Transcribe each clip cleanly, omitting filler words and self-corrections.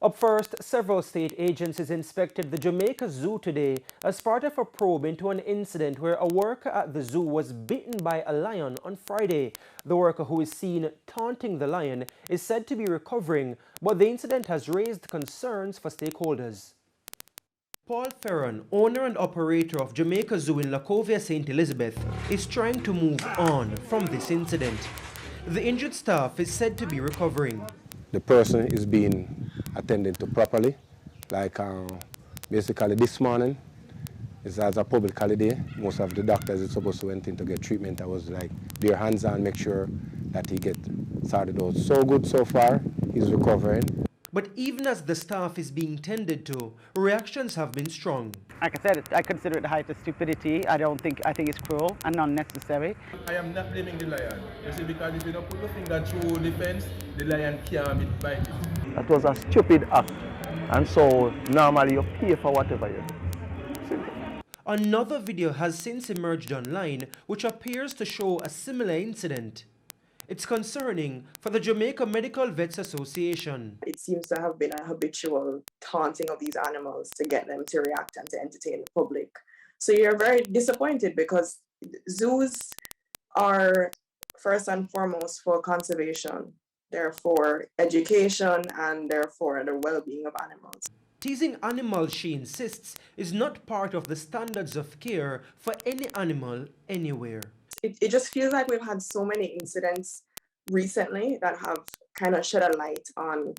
Up first, several state agencies inspected the Jamaica Zoo today as part of a probe into an incident where a worker at the zoo was bitten by a lion on Friday. The worker, who is seen taunting the lion, is said to be recovering, but the incident has raised concerns for stakeholders. Paul Ferron, owner and operator of Jamaica Zoo in Lacovia, St. Elizabeth, is trying to move on from this incident. The injured staff is said to be recovering. The person is being attended to properly, like basically this morning is as a public holiday. Most of the doctors is supposed to went in to get treatment. I was like, their hands on, make sure that he get sorted out. So good so far, he's recovering. But even as the staff is being tended to, reactions have been strong. Like I said, I consider it the height of stupidity. I think it's cruel and unnecessary. I am not blaming the lion. You see, because if you don't put your finger through the fence, the lion can't be biting. That was a stupid act. And so normally you pay for whatever you do. Simple. Another video has since emerged online which appears to show a similar incident. It's concerning for the Jamaica Medical Vets Association. It seems to have been a habitual taunting of these animals to get them to react and to entertain the public. So you're very disappointed because zoos are first and foremost for conservation. They're for education and they're for the well-being of animals. Teasing animals, she insists, is not part of the standards of care for any animal anywhere. It just feels like we've had so many incidents recently that have kind of shed a light on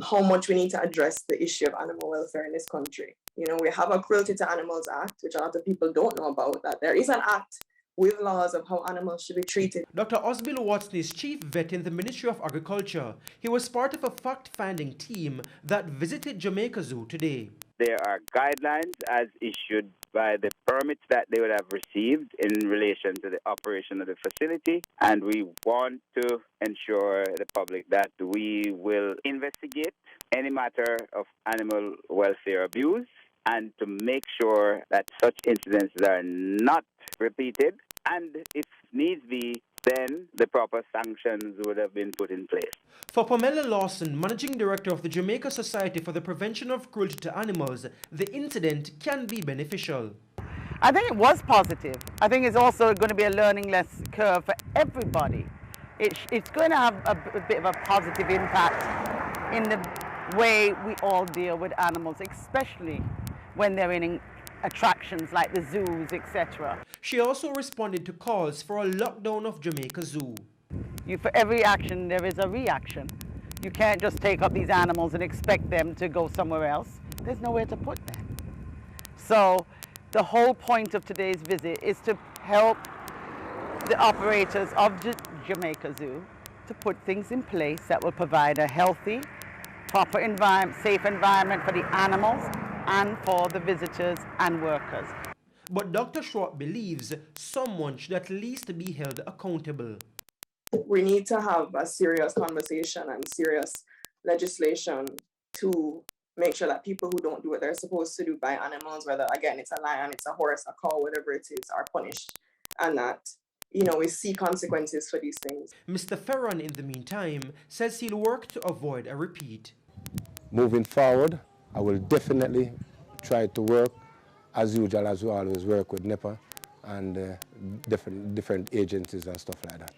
how much we need to address the issue of animal welfare in this country. You know, we have a Cruelty to Animals Act, which a lot of people don't know about, that there is an act with laws of how animals should be treated. Dr. Osbill Watson is chief vet in the Ministry of Agriculture. He was part of a fact-finding team that visited Jamaica Zoo today. There are guidelines as issued by the permits that they would have received in relation to the operation of the facility, and we want to ensure the public that we will investigate any matter of animal welfare abuse and to make sure that such incidents are not repeated, and if needs be, then the proper sanctions would have been put in place. For Pamela Lawson, Managing Director of the Jamaica Society for the Prevention of Cruelty to Animals, the incident can be beneficial. I think it was positive. I think it's also going to be a learning curve for everybody. It's going to have a bit of a positive impact in the way we all deal with animals, especially when they're in attractions like the zoos, etc. She also responded to calls for a lockdown of Jamaica Zoo. For every action, there is a reaction. You can't just take up these animals and expect them to go somewhere else. There's nowhere to put them. So the whole point of today's visit is to help the operators of the Jamaica Zoo to put things in place that will provide a healthy, proper environment, safe environment for the animals and for the visitors and workers. But Dr. Schwartz believes someone should at least be held accountable. We need to have a serious conversation and serious legislation to make sure that people who don't do what they're supposed to do by animals, whether again it's a lion, it's a horse, a cow, whatever it is, are punished, and that, you know, we see consequences for these things. Mr. Ferron, in the meantime, says he'll work to avoid a repeat. Moving forward, I will definitely try to work as usual, as we always work with NEPA and different agencies and stuff like that.